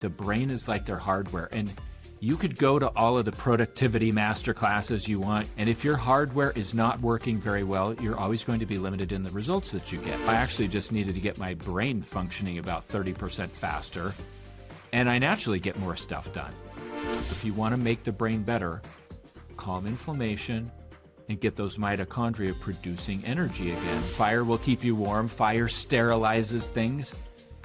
The brain is like their hardware, and you could go to all of the productivity master classes you want, and if your hardware is not working very well, you're always going to be limited in the results that you get. I actually just needed to get my brain functioning about 30% faster, and I naturally get more stuff done. If you want to make the brain better, calm inflammation and get those mitochondria producing energy again. Fire will keep you warm, fire sterilizes things,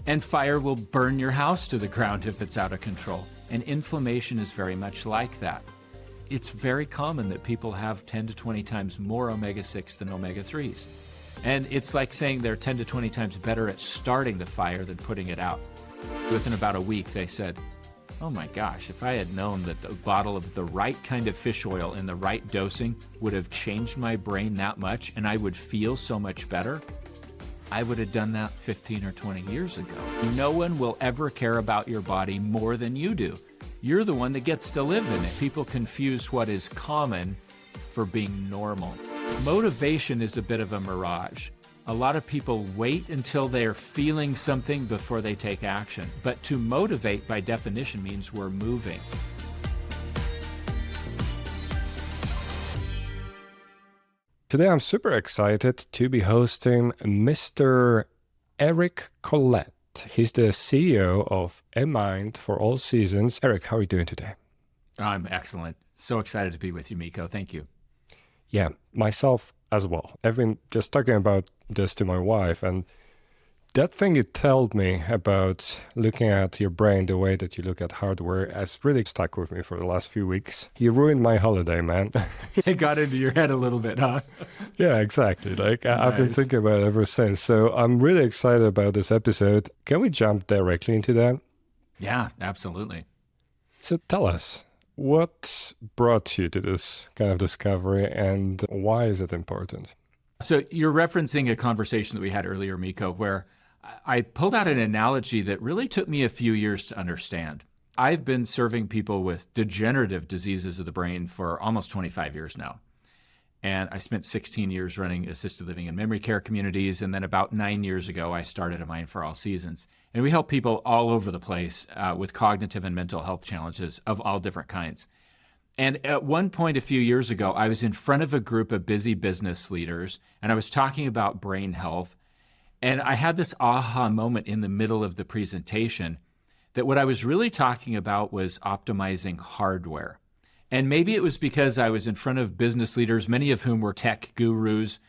and fire will burn your house to the ground if it's out of control. And inflammation is very much like that. It's very common that people have 10 to 20 times more omega-6 than omega-3s. And it's like saying they're 10 to 20 times better at starting the fire than putting it out. Within about a week, they said, oh my gosh, if I had known that the bottle of the right kind of fish oil in the right dosing would have changed my brain that much and I would feel so much better, I would have done that 15 or 20 years ago. No one will ever care about your body more than you do. You're the one that gets to live in it. People confuse what is common for being normal. Motivation is a bit of a mirage. A lot of people wait until they're feeling something before they take action. But to motivate, by definition, means we're moving. Today I'm super excited to be hosting Mr. Eric Collette. He's the CEO of A Mind for All Seasons. Eric, how are you doing today? I'm excellent. So excited to be with you, Miko. Thank you. Yeah, myself as well. I've been just talking about this to my wife, and that thing you told me about looking at your brain the way that you look at hardware has really stuck with me for the last few weeks. You ruined my holiday, man. It got into your head a little bit, huh? Yeah, exactly. I've been thinking about it ever since. So I'm really excited about this episode. Can we jump directly into that? Yeah, absolutely. So tell us, what brought you to this kind of discovery and why is it important? So you're referencing a conversation that we had earlier, Miko, where I pulled out an analogy that really took me a few years to understand. I've been serving people with degenerative diseases of the brain for almost 25 years now. And I spent 16 years running assisted living and memory care communities. And then about 9 years ago, I started A Mind for All Seasons. And we help people all over the place with cognitive and mental health challenges of all different kinds. And at one point a few years ago, I was in front of a group of busy business leaders, and I was talking about brain health. And I had this aha moment in the middle of the presentation that what I was really talking about was optimizing hardware. And maybe it was because I was in front of business leaders, many of whom were tech gurus,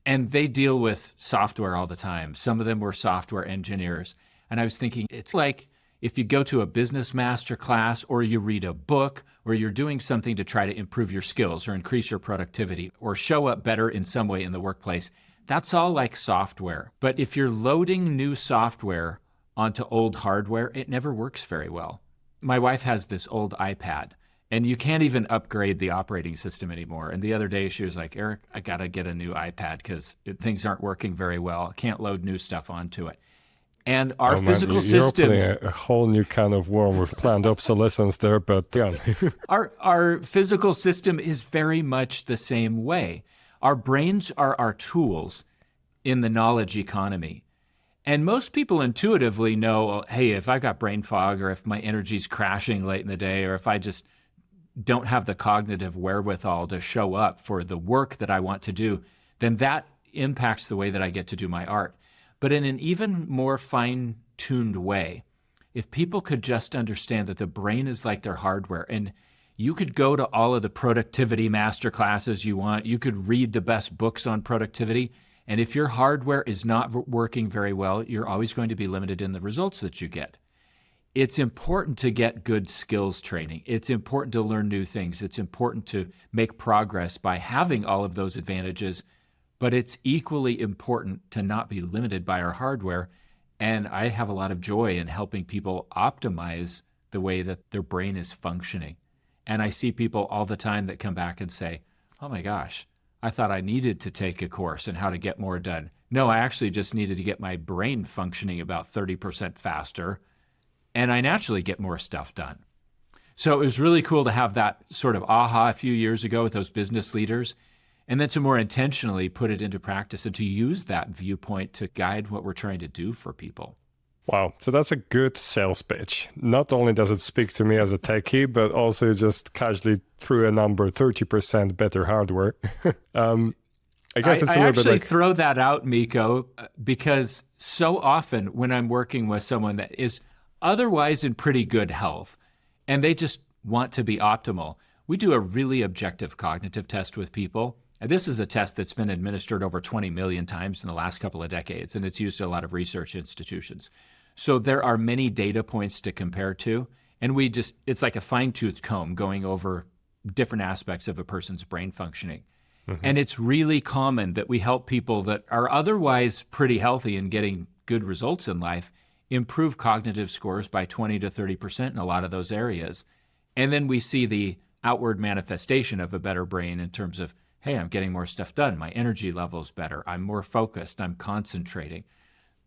and they deal with software all the time. Some of them were software engineers. And I was thinking, it's like if you go to a business master class or you read a book or you're doing something to try to improve your skills or increase your productivity or show up better in some way in the workplace, that's all like software. But if you're loading new software onto old hardware, it never works very well. My wife has this old iPad, and you can't even upgrade the operating system anymore. And the other day she was like, Eric, I got to get a new iPad because things aren't working very well. I can't load new stuff onto it. And our physical system... You're opening a whole new kind of worm with planned obsolescence there, but yeah. Our physical system is very much the same way. Our brains are our tools in the knowledge economy. And most people intuitively know, hey, if I've got brain fog or if my energy's crashing late in the day or if I just don't have the cognitive wherewithal to show up for the work that I want to do, then that impacts the way that I get to do my art. But in an even more fine-tuned way, if people could just understand that the brain is like their hardware, and you could go to all of the productivity master classes you want, you could read the best books on productivity, and if your hardware is not working very well, you're always going to be limited in the results that you get. It's important to get good skills training. It's important to learn new things. It's important to make progress by having all of those advantages, but it's equally important to not be limited by our hardware. And I have a lot of joy in helping people optimize the way that their brain is functioning. And I see people all the time that come back and say, oh my gosh, I thought I needed to take a course on how to get more done. No, I actually just needed to get my brain functioning about 30% faster, and I naturally get more stuff done. So it was really cool to have that sort of aha a few years ago with those business leaders, and then to more intentionally put it into practice and to use that viewpoint to guide what we're trying to do for people. Wow. So that's a good sales pitch. Not only does it speak to me as a techie, but also just casually threw a number, 30% better hardware. I guess it's a little bit like... throw that out, Miko, because so often when I'm working with someone that is otherwise in pretty good health and they just want to be optimal, we do a really objective cognitive test with people. And this is a test that's been administered over 20 million times in the last couple of decades, and it's used in a lot of research institutions. So there are many data points to compare to, and it's like a fine-tooth comb going over different aspects of a person's brain functioning. And it's really common that we help people that are otherwise pretty healthy and getting good results in life improve cognitive scores by 20 to 30% in a lot of those areas. And then we see the outward manifestation of a better brain in terms of, hey, I'm getting more stuff done. My energy level's better. I'm more focused. I'm concentrating.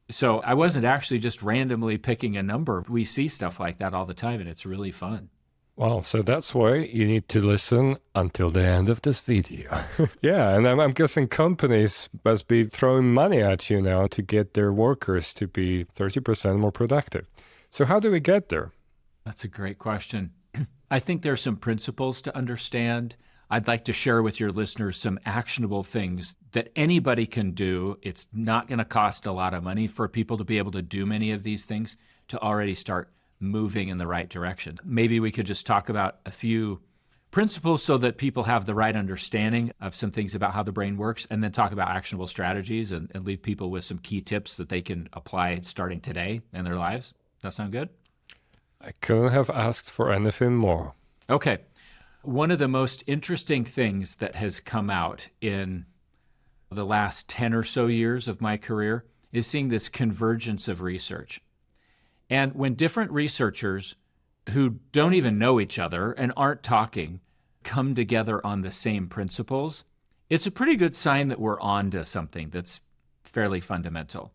So I wasn't actually just randomly picking a number. We see stuff like that all the time, and it's really fun. Wow, so that's why you need to listen until the end of this video. Yeah, and I'm guessing companies must be throwing money at you now to get their workers to be 30% more productive. So how do we get there? That's a great question. I think there are some principles to understand. I'd like to share with your listeners some actionable things that anybody can do. It's not going to cost a lot of money for people to be able to do many of these things to already start moving in the right direction. Maybe we could just talk about a few principles so that people have the right understanding of some things about how the brain works, and then talk about actionable strategies and leave people with some key tips that they can apply starting today in their lives. That sound good? I couldn't have asked for anything more. Okay. One of the most interesting things that has come out in the last 10 or so years of my career is seeing this convergence of research. And when different researchers who don't even know each other and aren't talking come together on the same principles, it's a pretty good sign that we're on to something that's fairly fundamental.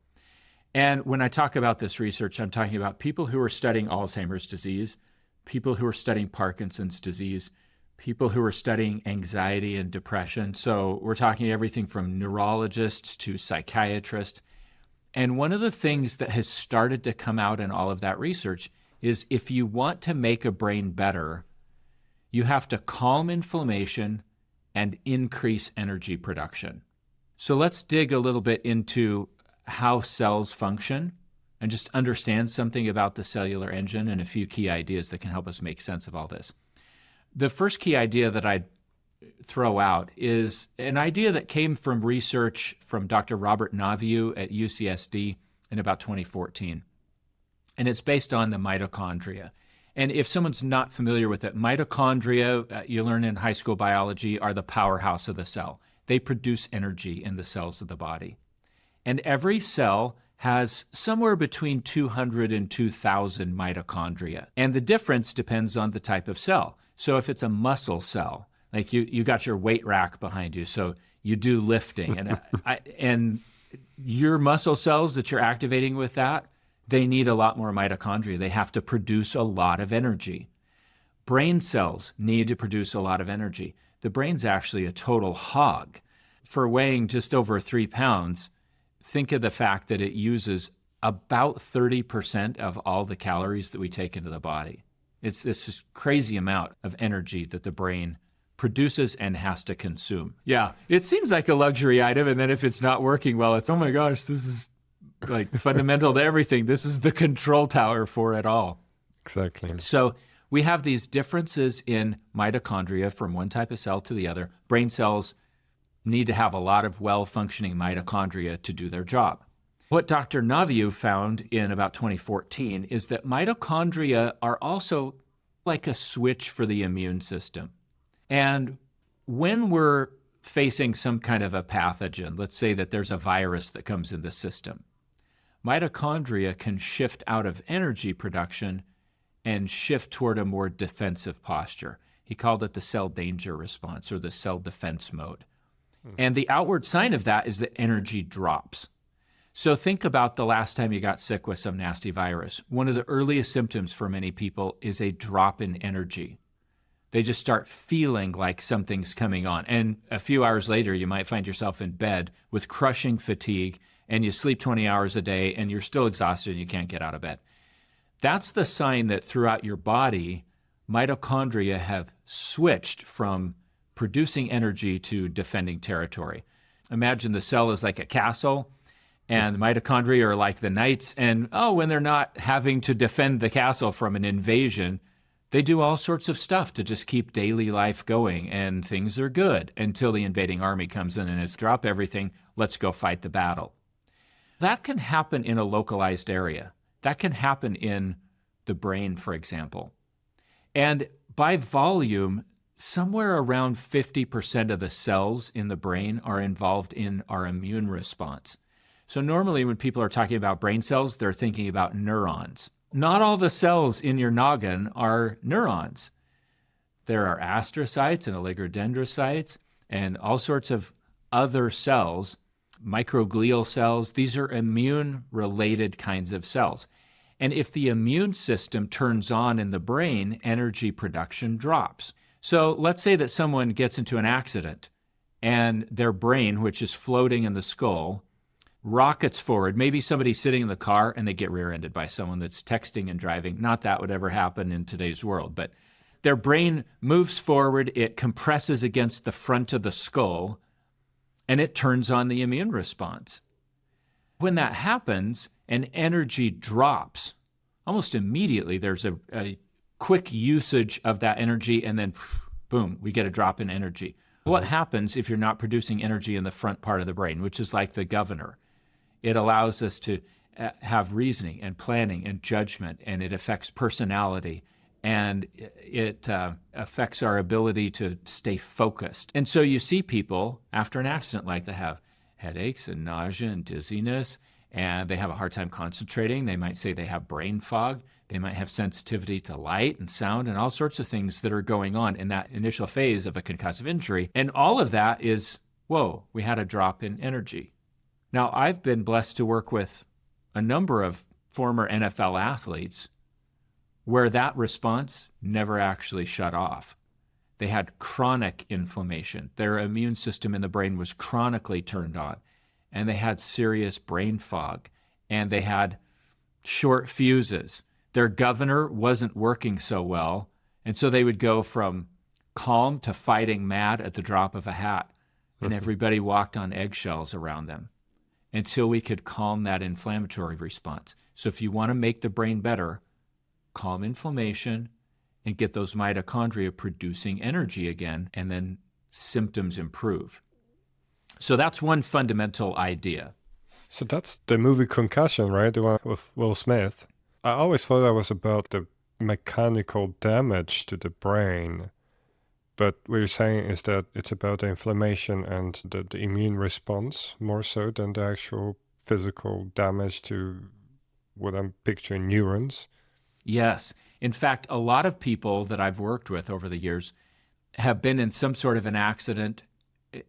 And when I talk about this research, I'm talking about people who are studying Alzheimer's disease, people who are studying Parkinson's disease, people who are studying anxiety and depression. So we're talking everything from neurologists to psychiatrists. And one of the things that has started to come out in all of that research is if you want to make a brain better, you have to calm inflammation and increase energy production. So let's dig a little bit into how cells function and just understand something about the cellular engine and a few key ideas that can help us make sense of all this. The first key idea that I'd throw out is an idea that came from research from Dr. Robert Naviu at UCSD in about 2014. And it's based on the mitochondria. And if someone's not familiar with it, mitochondria, you learn in high school biology, are the powerhouse of the cell. They produce energy in the cells of the body. And every cell has somewhere between 200 and 2,000 mitochondria. And the difference depends on the type of cell. So if it's a muscle cell, like you got your weight rack behind you, so you do lifting, and and your muscle cells that you're activating with that, they need a lot more mitochondria. They have to produce a lot of energy. Brain cells need to produce a lot of energy. The brain's actually a total hog. For weighing just over 3 pounds, think of the fact that it uses about 30% of all the calories that we take into the body. It's this crazy amount of energy that the brain produces and has to consume. Yeah, it seems like a luxury item, and then if it's not working well, it's, oh my gosh, this is like fundamental to everything. This is the control tower for it all. Exactly. So we have these differences in mitochondria from one type of cell to the other. Brain cells need to have a lot of well-functioning mitochondria to do their job. What Dr. Naviu found in about 2014 is that mitochondria are also like a switch for the immune system. And when we're facing some kind of a pathogen, let's say that there's a virus that comes in the system, mitochondria can shift out of energy production and shift toward a more defensive posture. He called it the cell danger response or the cell defense mode. And the outward sign of that is that energy drops. So think about the last time you got sick with some nasty virus. One of the earliest symptoms for many people is a drop in energy. They just start feeling like something's coming on. And a few hours later, you might find yourself in bed with crushing fatigue and you sleep 20 hours a day and you're still exhausted and you can't get out of bed. That's the sign that throughout your body, mitochondria have switched from producing energy to defending territory. Imagine the cell is like a castle and the mitochondria are like the knights. And when they're not having to defend the castle from an invasion, they do all sorts of stuff to just keep daily life going, and things are good until the invading army comes in and it's drop everything, let's go fight the battle. That can happen in a localized area. That can happen in the brain, for example. And by volume, somewhere around 50% of the cells in the brain are involved in our immune response. So normally when people are talking about brain cells, they're thinking about neurons. Not all the cells in your noggin are neurons. There are astrocytes and oligodendrocytes and all sorts of other cells, microglial cells. These are immune-related kinds of cells. And if the immune system turns on in the brain, energy production drops. So let's say that someone gets into an accident and their brain, which is floating in the skull, rockets forward. Maybe somebody's sitting in the car and they get rear-ended by someone that's texting and driving. Not that would ever happen in today's world, but their brain moves forward, it compresses against the front of the skull, and it turns on the immune response. When that happens and energy drops, almost immediately there's a quick usage of that energy, and then boom, we get a drop in energy. What happens if you're not producing energy in the front part of the brain, which is like the governor? It allows us to have reasoning and planning and judgment, and it affects personality, and it affects our ability to stay focused. And so you see people after an accident like that have headaches and nausea and dizziness, and they have a hard time concentrating. They might say they have brain fog. They might have sensitivity to light and sound and all sorts of things that are going on in that initial phase of a concussive injury. And all of that is, whoa, we had a drop in energy. Now, I've been blessed to work with a number of former NFL athletes where that response never actually shut off. They had chronic inflammation. Their immune system in the brain was chronically turned on, and they had serious brain fog, and they had short fuses. Their governor wasn't working so well, and so they would go from calm to fighting mad at the drop of a hat, and everybody walked on eggshells around them until we could calm that inflammatory response. So if you want to make the brain better, calm inflammation and get those mitochondria producing energy again, and then symptoms improve. So that's one fundamental idea. So that's the movie Concussion, right? The one with Will Smith. I always thought that was about the mechanical damage to the brain. But what you're saying is that it's about the inflammation and the immune response more so than the actual physical damage to what I'm picturing, neurons. Yes. In fact, a lot of people that I've worked with over the years have been in some sort of an accident,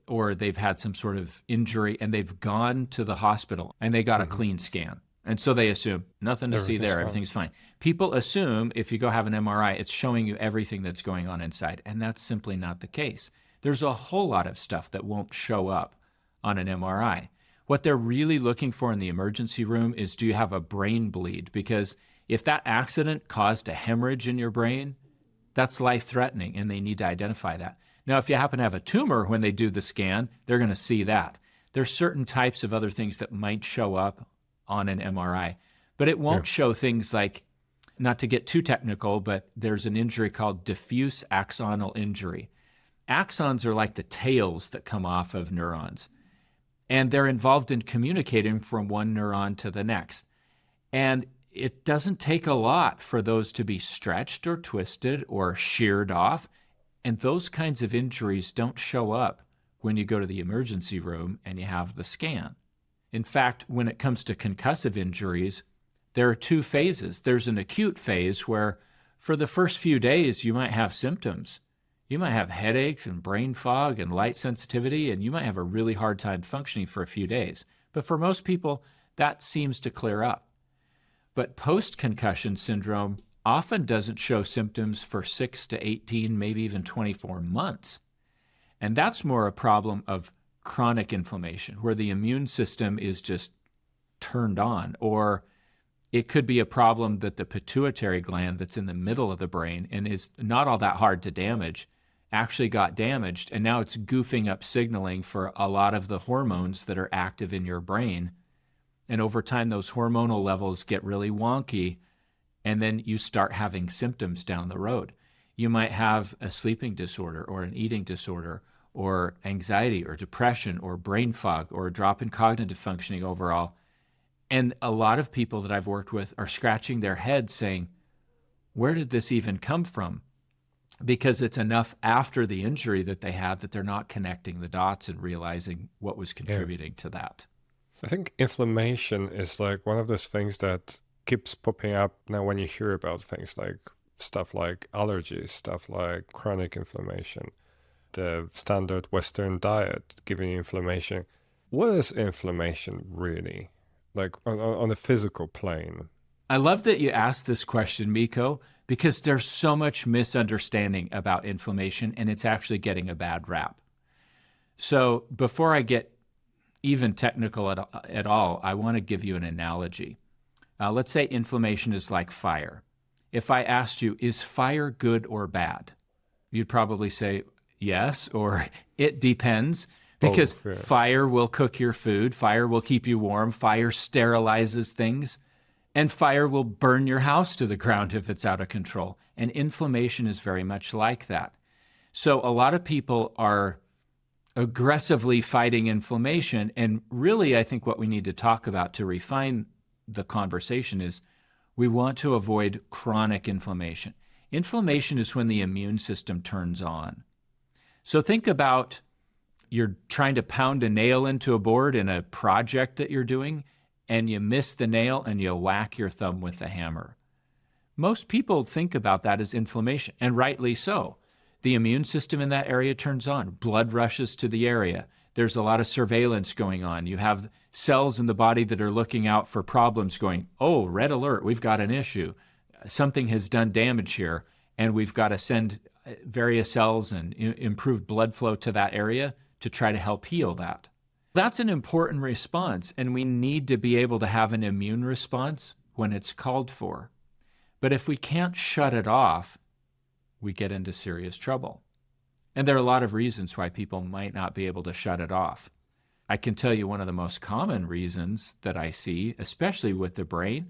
or they've had some sort of injury, and they've gone to the hospital and they got a clean scan. And so they assume nothing to see there, everything's fine. People assume if you go have an MRI, it's showing you everything that's going on inside, and that's simply not the case. There's a whole lot of stuff that won't show up on an MRI. What they're really looking for in the emergency room is, do you have a brain bleed? Because if that accident caused a hemorrhage in your brain, that's life-threatening, and they need to identify that. Now, if you happen to have a tumor when they do the scan, they're going to see that. There's certain types of other things that might show up on an MRI, but it won't show things like, not to get too technical, but there's an injury called diffuse axonal injury. Axons are like the tails that come off of neurons, and they're involved in communicating from one neuron to the next. And it doesn't take a lot for those to be stretched or twisted or sheared off, and those kinds of injuries don't show up when you go to the emergency room and you have the scan. In fact, when it comes to concussive injuries, there are two phases. There's an acute phase where for the first few days you might have symptoms. You might have headaches and brain fog and light sensitivity, and you might have a really hard time functioning for a few days. But for most people, that seems to clear up. But post-concussion syndrome often doesn't show symptoms for 6 to 18, maybe even 24 months. And that's more a problem of chronic inflammation, where the immune system is just turned on, or it could be a problem that the pituitary gland that's in the middle of the brain and is not all that hard to damage actually got damaged, and now it's goofing up signaling for a lot of the hormones that are active in your brain. And over time, those hormonal levels get really wonky, and then you start having symptoms down the road. You might have a sleeping disorder or an eating disorder or anxiety or depression or brain fog or a drop in cognitive functioning overall. And a lot of people that I've worked with are scratching their heads saying, where did this even come from? Because it's enough after the injury that they had that they're not connecting the dots and realizing what was contributing to that. I think inflammation is like one of those things that keeps popping up now when you hear about things like stuff like allergies, stuff like chronic inflammation, the standard Western diet giving you inflammation. What is inflammation really? Like on a physical plane? I love that you asked this question, Miko, because there's so much misunderstanding about inflammation, and it's actually getting a bad rap. So before I get even technical at all, I want to give you an analogy. Let's say inflammation is like fire. If I asked you, is fire good or bad? You'd probably say yes, or it depends, because fire will cook your food, fire will keep you warm, fire sterilizes things, and fire will burn your house to the ground if it's out of control. And inflammation is very much like that. So a lot of people are aggressively fighting inflammation. And really, I think what we need to talk about to refine the conversation is we want to avoid chronic inflammation. Inflammation is when the immune system turns on. So think about you're trying to pound a nail into a board in a project that you're doing, and you miss the nail and you whack your thumb with the hammer. Most people think about that as inflammation, and rightly so. The immune system in that area turns on. Blood rushes to the area. There's a lot of surveillance going on. You have cells in the body that are looking out for problems going, oh, red alert, we've got an issue. Something has done damage here, and we've got to send various cells and improve blood flow to that area to try to help heal that. That's an important response, and we need to be able to have an immune response when it's called for. But if we can't shut it off, we get into serious trouble. And there are a lot of reasons why people might not be able to shut it off. I can tell you one of the most common reasons that I see, especially with the brain,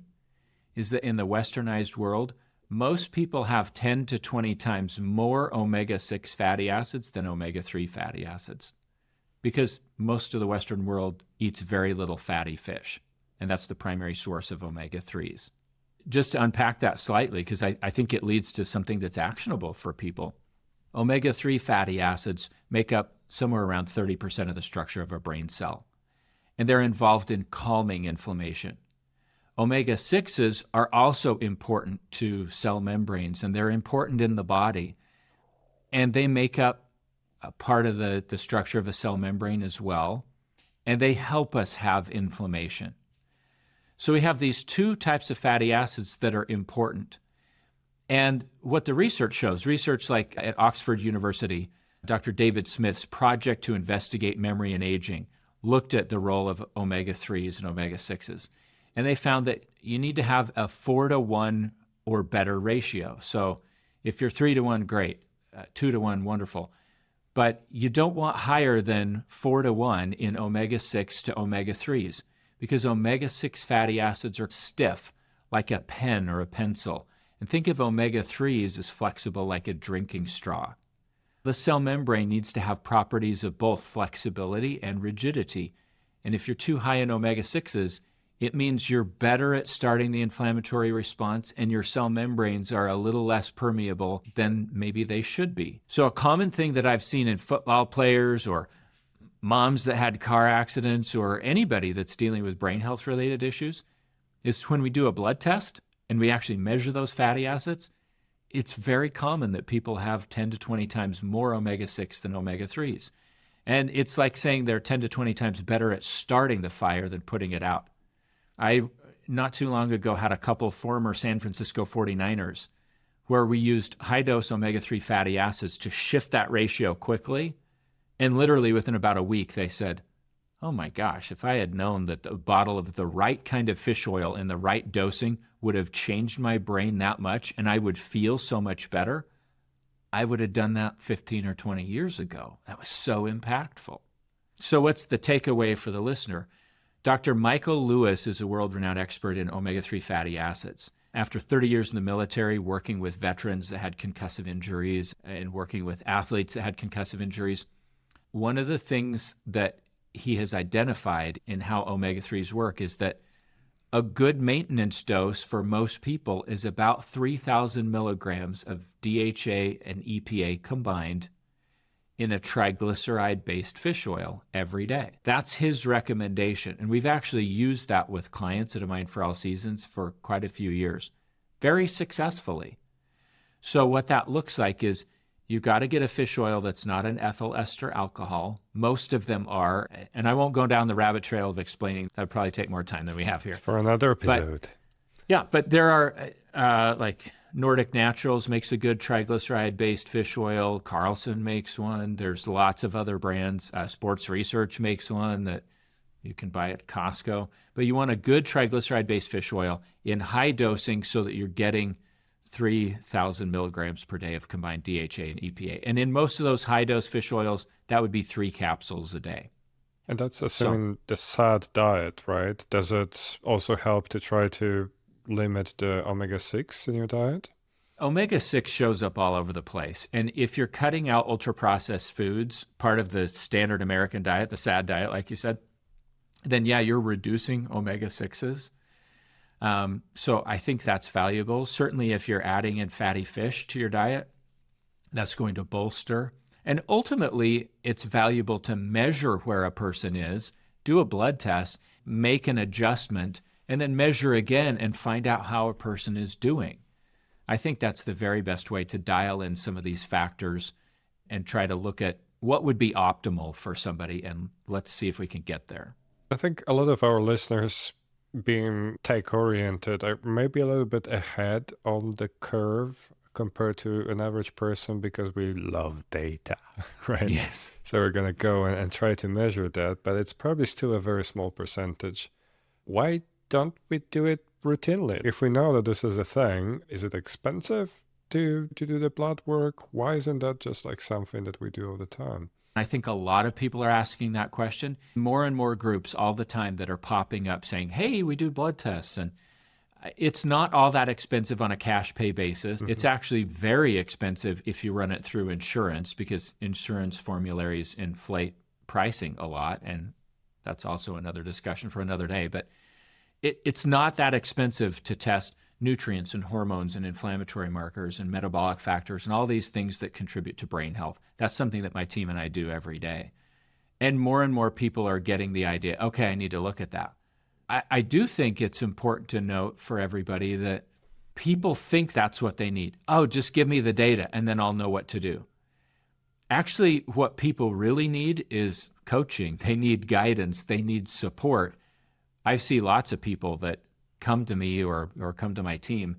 is that in the westernized world, most people have 10 to 20 times more omega-6 fatty acids than omega-3 fatty acids, because most of the Western world eats very little fatty fish, and that's the primary source of omega-3s. Just to unpack that slightly, because I think it leads to something that's actionable for people. Omega-3 fatty acids make up somewhere around 30% of the structure of a brain cell, and they're involved in calming inflammation. Omega-6s are also important to cell membranes, and they're important in the body, and they make up a part of the structure of a cell membrane as well, and they help us have inflammation. So we have these two types of fatty acids that are important. And what the research shows, research like at Oxford University, Dr. David Smith's project to investigate memory and aging looked at the role of omega-3s and omega-6s. And they found that you need to have a 4-to-1 or better ratio. So if you're 3-to-1, great. 2-to-1, wonderful. But you don't want higher than 4-to-1 in omega-6 to omega-3s, because omega-6 fatty acids are stiff, like a pen or a pencil. And think of omega-3s as flexible like a drinking straw. The cell membrane needs to have properties of both flexibility and rigidity. And if you're too high in omega-6s, it means you're better at starting the inflammatory response, and your cell membranes are a little less permeable than maybe they should be. So a common thing that I've seen in football players or moms that had car accidents or anybody that's dealing with brain health related issues is when we do a blood test and we actually measure those fatty acids, it's very common that people have 10 to 20 times more omega-6 than omega-3s. And it's like saying they're 10 to 20 times better at starting the fire than putting it out. I, not too long ago, had a couple former San Francisco 49ers where we used high-dose omega-3 fatty acids to shift that ratio quickly. And literally within about a week, they said, Oh my gosh, if I had known that the bottle of the right kind of fish oil in the right dosing would have changed my brain that much and I would feel so much better, I would have done that 15 or 20 years ago. That was so impactful. So what's the takeaway for the listener? Dr. Michael Lewis is a world-renowned expert in omega-3 fatty acids. After 30 years in the military, working with veterans that had concussive injuries and working with athletes that had concussive injuries, one of the things that he has identified in how omega-3s work is that a good maintenance dose for most people is about 3,000 milligrams of DHA and EPA combined in a triglyceride-based fish oil every day. That's his recommendation. And we've actually used that with clients at A Mind for All Seasons for quite a few years, very successfully. So what that looks like is you got to get a fish oil that's not an ethyl ester alcohol. Most of them are, and I won't go down the rabbit trail of explaining. That would probably take more time than we have here. It's for another episode. But there are like Nordic Naturals makes a good triglyceride-based fish oil. Carlson makes one. There's lots of other brands. Sports Research makes one that you can buy at Costco. But you want a good triglyceride-based fish oil in high dosing so that you're getting 3,000 milligrams per day of combined DHA and EPA. And in most of those high-dose fish oils, that would be 3 capsules a day. And that's assuming the SAD diet, right? Does it also help to try to limit the omega-6 in your diet? Omega-6 shows up all over the place. And if you're cutting out ultra-processed foods, part of the standard American diet, the SAD diet, like you said, then yeah, you're reducing omega-6s. So I think that's valuable. Certainly if you're adding in fatty fish to your diet, that's going to bolster. And ultimately, it's valuable to measure where a person is, do a blood test, make an adjustment, and then measure again and find out how a person is doing. I think that's the very best way to dial in some of these factors and try to look at what would be optimal for somebody, and let's see if we can get there. I think a lot of our listeners, being tech-oriented, are maybe a little bit ahead on the curve compared to an average person because we love data, right? Yes. So we're going to go and try to measure that, but it's probably still a very small percentage. Why don't we do it routinely? If we know that this is a thing, is it expensive to do the blood work? Why isn't that just like something that we do all the time? I think a lot of people are asking that question. More and more groups all the time that are popping up saying, hey, we do blood tests. And it's not all that expensive on a cash pay basis. Mm-hmm. It's actually very expensive if you run it through insurance because insurance formularies inflate pricing a lot. And that's also another discussion for another day. But it's not that expensive to test nutrients and hormones and inflammatory markers and metabolic factors and all these things that contribute to brain health. That's something that my team and I do every day. And more people are getting the idea, okay, I need to look at that. I do think it's important to note for everybody that people think that's what they need. Oh, just give me the data and then I'll know what to do. Actually, what people really need is coaching. They need guidance. They need support. I see lots of people that come to me or come to my team,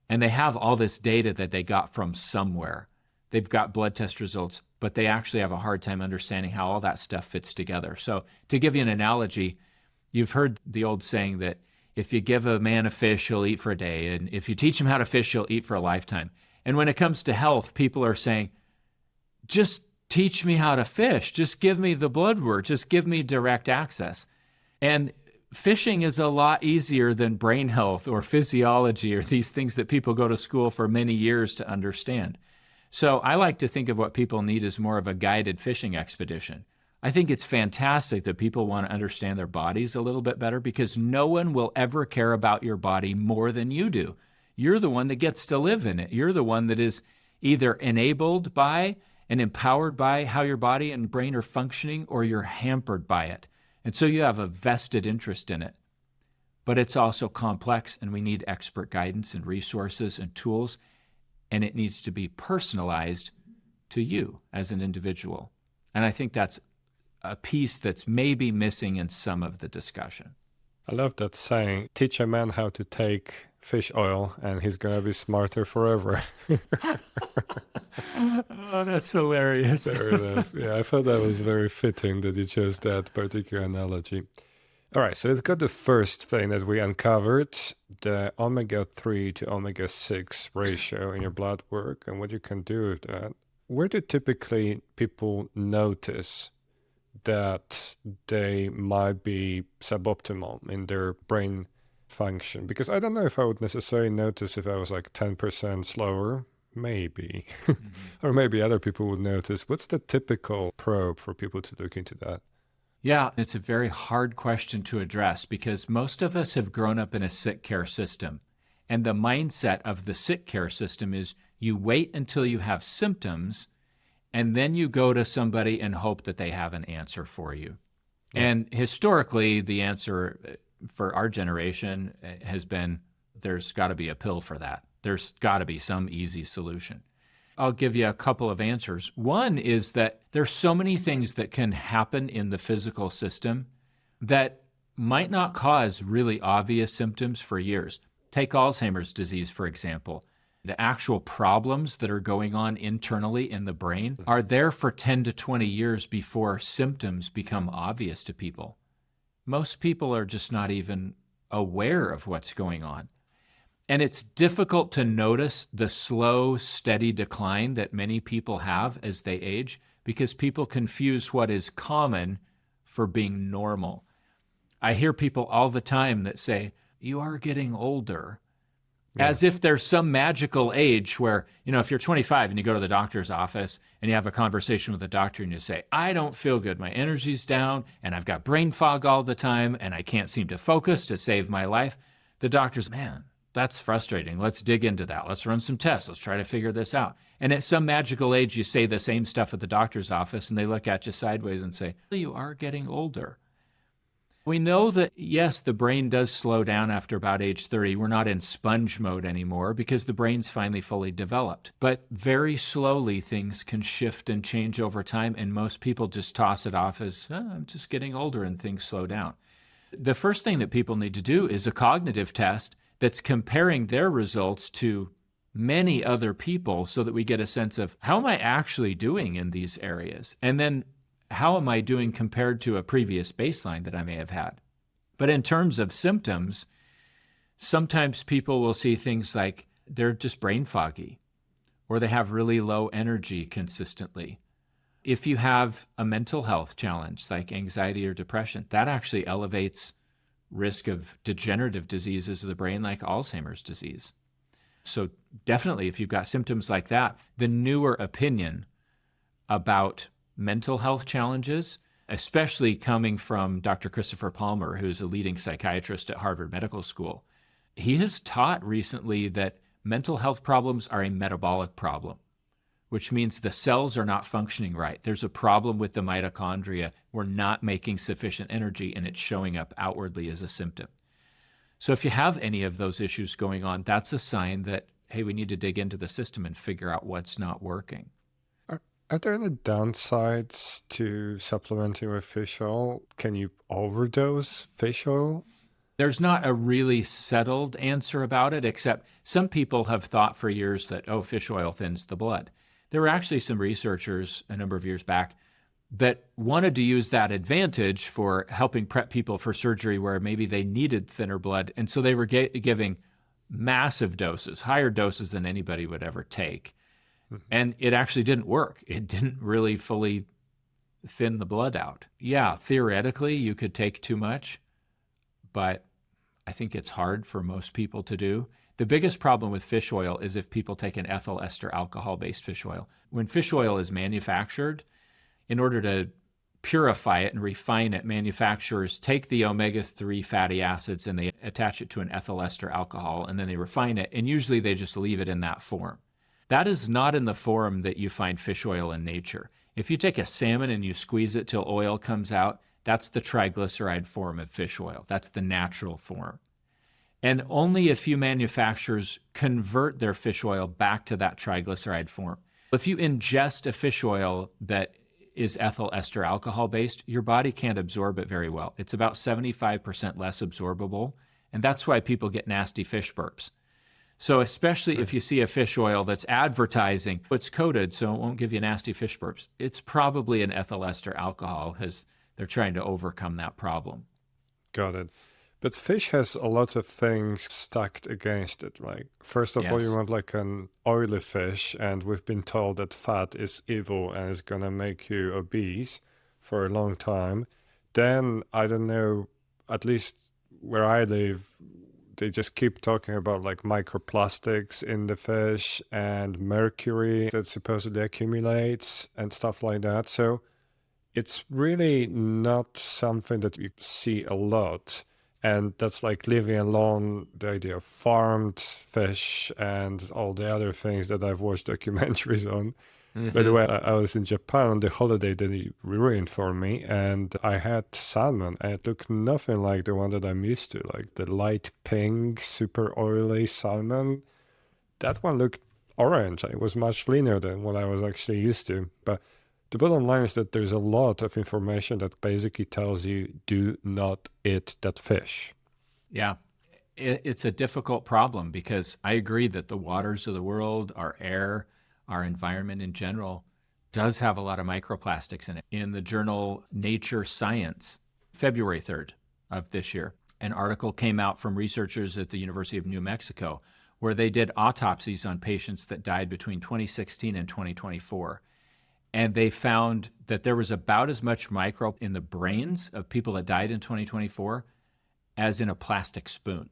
and they have all this data that they got from somewhere. They've got blood test results, but they actually have a hard time understanding how all that stuff fits together. So to give you an analogy, you've heard the old saying that if you give a man a fish, he'll eat for a day. And if you teach him how to fish, he'll eat for a lifetime. And when it comes to health, people are saying, just teach me how to fish. Just give me the blood work. Just give me direct access. And fishing is a lot easier than brain health or physiology or these things that people go to school for many years to understand. So I like to think of what people need as more of a guided fishing expedition. I think it's fantastic that people want to understand their bodies a little bit better because no one will ever care about your body more than you do. You're the one that gets to live in it. You're the one that is either enabled by and empowered by how your body and brain are functioning, or you're hampered by it. And so you have a vested interest in it. But it's also complex, and we need expert guidance and resources and tools, and it needs to be personalized to you as an individual. And I think that's a piece that's maybe missing in some of the discussion. I love that saying, teach a man how to take fish oil and he's going to be smarter forever. Oh, that's hilarious. Fair enough. Yeah, I thought that was very fitting that you chose that particular analogy. All right, so we've got the first thing that we uncovered, the omega-3 to omega-6 ratio in your blood work and what you can do with that. Where do typically people notice that they might be suboptimal in their brain function? Because I don't know if I would necessarily notice if I was like 10% slower, maybe. Or maybe other people would notice. What's the typical probe for people to look into that? Yeah, it's a very hard question to address because most of us have grown up in a sick care system. And the mindset of the sick care system is you wait until you have symptoms and then you go to somebody and hope that they have an answer for you. Yeah. And historically, the answer for our generation has been there's got to be a pill for that. There's got to be some easy solution. I'll give you a couple of answers. One is that there's so many things that can happen in the physical system that might not cause really obvious symptoms for years. Take Alzheimer's disease, for example. The actual problems that are going on internally in the brain are there for 10 to 20 years before symptoms become obvious to people. Most people are just not even aware of what's going on. And it's difficult to notice the slow, steady decline that many people have as they age because people confuse what is common for being normal. I hear people all the time that say, you are getting older, as if there's some magical age where, if you're 25 and you go to the doctor's office and you have a conversation with the doctor and you say, I don't feel good, my energy's down, and I've got brain fog all the time, and I can't seem to focus to save my life. The doctor's, man, that's frustrating. Let's dig into that. Let's run some tests. Let's try to figure this out. And at some magical age, you say the same stuff at the doctor's office, and they look at you sideways and say, you are getting older. We know that, yes, the brain does slow down after about age 30. We're not in sponge mode anymore because the brain's finally fully developed. But very slowly, things can shift and change over time, and most people just toss it off as, I'm just getting older, and things slow down. The first thing that people need to do is a cognitive test that's comparing their results to many other people so that we get a sense of how am I actually doing in these areas? And then how am I doing compared to a previous baseline that I may have had? But in terms of symptoms, sometimes people will see things like they're just brain foggy or they have really low energy consistently. If you have a mental health challenge like anxiety or depression, that actually elevates risk of degenerative diseases of the brain like Alzheimer's disease. So definitely, if you've got symptoms like that, the newer opinion about mental health challenges, especially coming from Dr. Christopher Palmer, who's a leading psychiatrist at Harvard Medical School, he has taught recently that mental health problems are a metabolic problem, which means the cells are not functioning right. There's a problem with the mitochondria. We're not making sufficient energy, and it's showing up outwardly as a symptom. So if you have any of those issues going on, that's a sign that, hey, we need to dig into the system and figure out what's not working. Are there any downsides to supplementing with fish oil? Can you overdose fish oil? There's not a really settled answer about it, except some people have thought for years that, fish oil thins the blood. There were actually some researchers a number of years back that wanted to use that advantage for helping prep people for surgery where maybe they needed thinner blood. And so they were giving massive doses, higher doses than anybody would ever take. Mm-hmm. And it actually didn't work. It didn't really fully thin the blood out. Yeah, theoretically, you could take too much, but I think it's hard for most people to do. The biggest problem with fish oil is if people take an ethyl ester alcohol-based fish oil. When fish oil is manufactured, in order to purify it and refine it, manufacturers take the omega-3 fatty acids and they attach it to an ethyl ester alcohol, and then they refine it, and usually they just leave it in that form. That is not in the form that you find fish oil in nature. If you take a salmon and you squeeze it till oil comes out, that's the triglyceride form of fish oil. That's the natural form. And only a few manufacturers convert their fish oil back to that triglyceride form. If you ingest a fish oil that is ethyl ester alcohol based, your body can't absorb it very well. It's about 75% less absorbable, and that's why people get nasty fish burps. So especially if you see a fish oil that's advertising, it's coated so it won't give you nasty fish burps, it's probably an ethyl ester alcohol because they're trying to overcome that problem. Got it. But fish has a lot of things stacked against it, right? First of all, you Yes. want like an oily fish, and we've been told that fat is evil and is gonna make you obese for a long time. Then, I don't know, at least where I live, they just keep talking about like microplastics in the fish and mercury that supposedly accumulates and stuff like that. So it's really not something that you see a lot. And that's like leaving alone the idea of farmed fish and all the other things that I've watched documentaries on. By the way, I was in Japan on the holiday that you ruined for me, and I had salmon, and it looked nothing like the one that I'm used to, like the light pink, super oily salmon. That one looked orange. It was much leaner than what I was actually used to. But the bottom line is that there's a lot of information that basically tells you do not eat that fish. Yeah. It's a difficult problem because I agree that the waters of the world, our air, our environment in general, does have a lot of microplastics in it. In the journal Nature Science, February 3rd of this year, an article came out from researchers at the University of New Mexico where they did autopsies on patients that died between 2016 and 2024. And they found that there was about as much micro in the brains of people that died in 2024 as in a plastic spoon.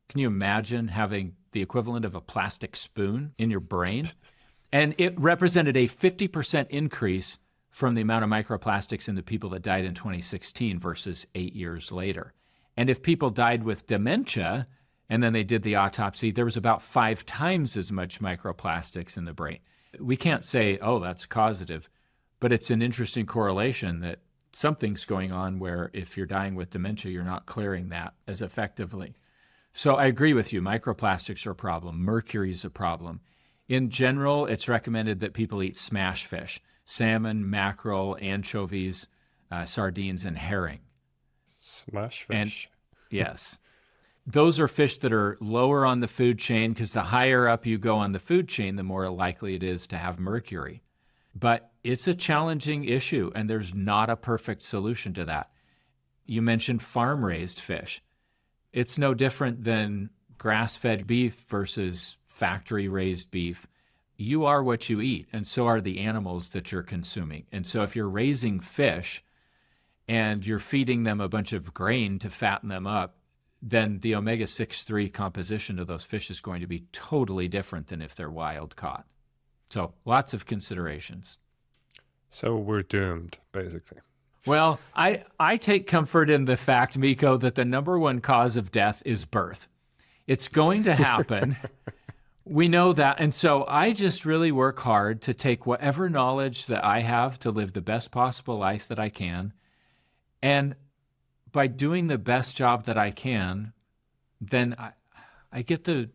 Can you imagine having the equivalent of a plastic spoon in your brain? And it represented a 50% increase from the amount of microplastics in the people that died in 2016 versus 8 years later. And if people died with dementia, and then they did the autopsy, there was about 5 times as much microplastics in the brain. We can't say, oh, that's causative, but it's an interesting correlation that something's going on where if you're dying with dementia, you're not clearing that as effectively. So I agree with you. Microplastics are a problem. Mercury is a problem. In general, it's recommended that people eat smash fish, salmon, mackerel, anchovies, sardines, and herring. Smash And fish. yes, those are fish that are lower on the food chain because the higher up you go on the food chain, the more likely it is to have mercury. But it's a challenging issue, and there's not a perfect solution to that. You mentioned farm-raised fish. It's no different than grass-fed beef versus factory-raised beef. You are what you eat, and so are the animals that you're consuming. And so if you're raising fish and you're feeding them a bunch of grain to fatten them up, then the omega-6-3 composition of those fish is going to be totally different than if they're wild caught. So lots of considerations. So we're doomed, basically. Well, I take comfort in the fact, Miko, that the number one cause of death is birth. It's going to happen. We know that. And so I just really work hard to take whatever knowledge that I have to live the best possible life that I can. And by doing the best job that I can, then I get the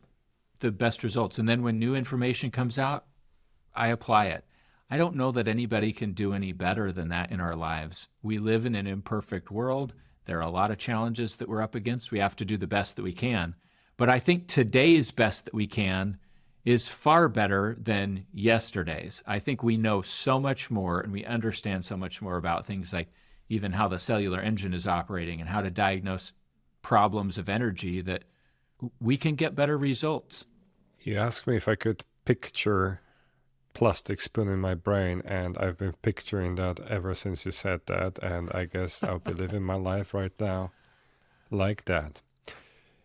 best results. And then when new information comes out, I apply it. I don't know that anybody can do any better than that in our lives. We live in an imperfect world. There are a lot of challenges that we're up against. We have to do the best that we can. But I think today's best that we can is far better than yesterday's. I think we know so much more and we understand so much more about things like even how the cellular engine is operating and how to diagnose problems of energy that we can get better results. You asked me if I could picture plastic spoon in my brain, and I've been picturing that ever since you said that, and I guess I'll be living my life right now like that.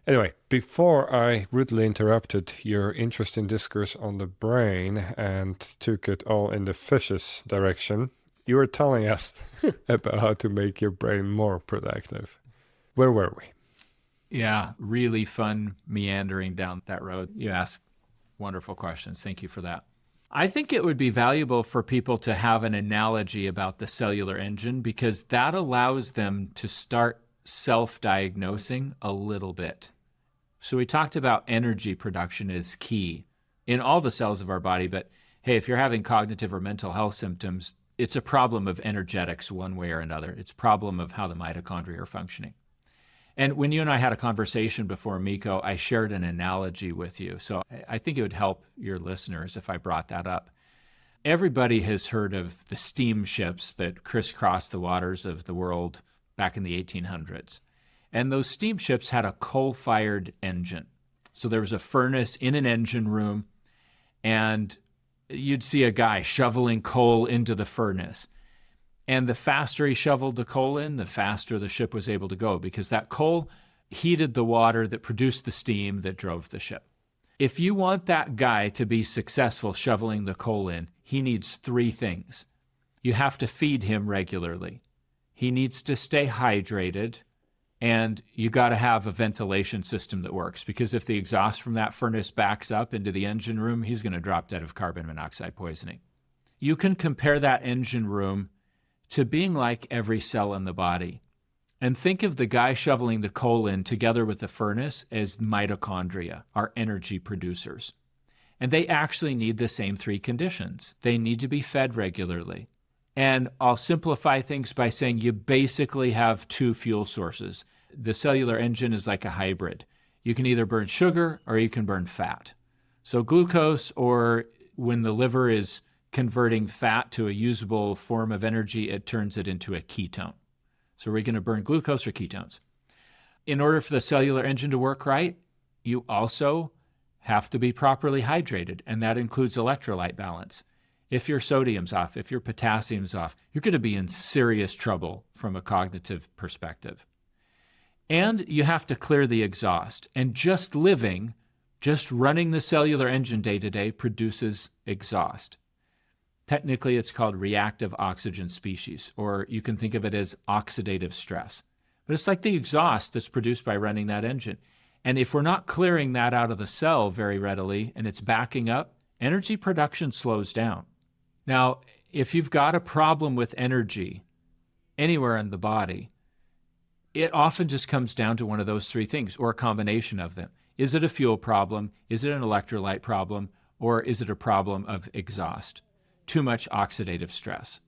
Anyway, before I rudely interrupted your interesting discourse on the brain and took it all in the fish's direction, you were telling us about how to make your brain more productive. Where were we? Yeah, really fun meandering down that road. You ask wonderful questions. Thank you for that. I think it would be valuable for people to have an analogy about the cellular engine because that allows them to start self-diagnosing a little bit. So we talked about energy production is key in all the cells of our body, but hey, if you're having cognitive or mental health symptoms, it's a problem of energetics one way or another. It's a problem of how the mitochondria are functioning. And when you and I had a conversation before, Miko, I shared an analogy with you. So I think it would help your listeners if I brought that up. Everybody has heard of the steamships that crisscrossed the waters of the world back in the 1800s. And those steamships had a coal-fired engine. So there was a furnace in an engine room, and you'd see a guy shoveling coal into the furnace. And the faster he shoveled the coal in, the faster the ship was able to go, because that coal heated the water that produced the steam that drove the ship. If you want that guy to be successful shoveling the coal in, he needs 3 things. You have to feed him regularly. He needs to stay hydrated, and you got to have a ventilation system that works, because if the exhaust from that furnace backs up into the engine room, he's going to drop dead of carbon monoxide poisoning. You can compare that engine room to being like every cell in the body. And think of the guy shoveling the coal in together with the furnace as mitochondria, our energy producers. And they actually need the same 3 conditions. They need to be fed regularly. And I'll simplify things by saying you basically have 2 fuel sources. The cellular engine is like a hybrid. You can either burn sugar or you can burn fat. So glucose, or when the liver is converting fat to a usable form of energy, it turns it into a ketone. So we're going to burn glucose or ketones. In order for the cellular engine to work right, you also have to be properly hydrated, and that includes electrolyte balance. If your sodium's off, if your potassium's off, you're going to be in serious trouble from a cognitive perspective. And you have to clear the exhaust. And just living, just running the cellular engine day to day produces exhaust. Technically, it's called reactive oxygen species, or you can think of it as oxidative stress. But it's like the exhaust that's produced by running that engine. And if we're not clearing that out of the cell very readily and it's backing up, energy production slows down. Now, if you've got a problem with energy anywhere in the body, it often just comes down to one of those 3 things, or a combination of them. Is it a fuel problem? Is it an electrolyte problem? Or is it a problem of exhaust? Too much oxidative stress.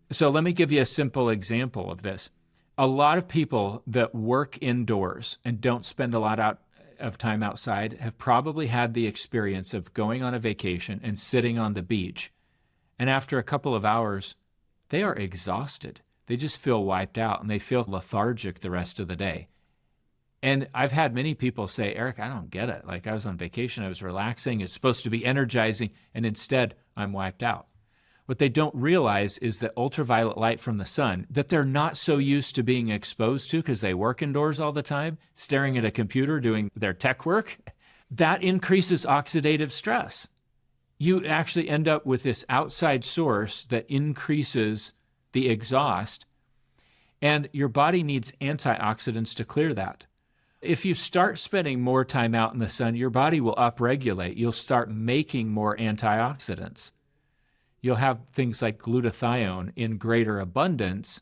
So let me give you a simple example of this. A lot of people that work indoors and don't spend a lot of time outside have probably had the experience of going on a vacation and sitting on the beach. And after a couple of hours, they are exhausted. They just feel wiped out and they feel lethargic the rest of the day. And I've had many people say, Eric, I don't get it. Like, I was on vacation, I was relaxing, it's supposed to be energizing, and instead I'm wiped out. What they don't realize is that ultraviolet light from the sun, that they're not so used to being exposed to because they work indoors all the time, staring at a computer doing their tech work, that increases oxidative stress. You actually end up with this outside source that increases the exhaust, and your body needs antioxidants to clear that. If you start spending more time out in the sun, your body will upregulate. You'll start making more antioxidants. You'll have things like glutathione in greater abundance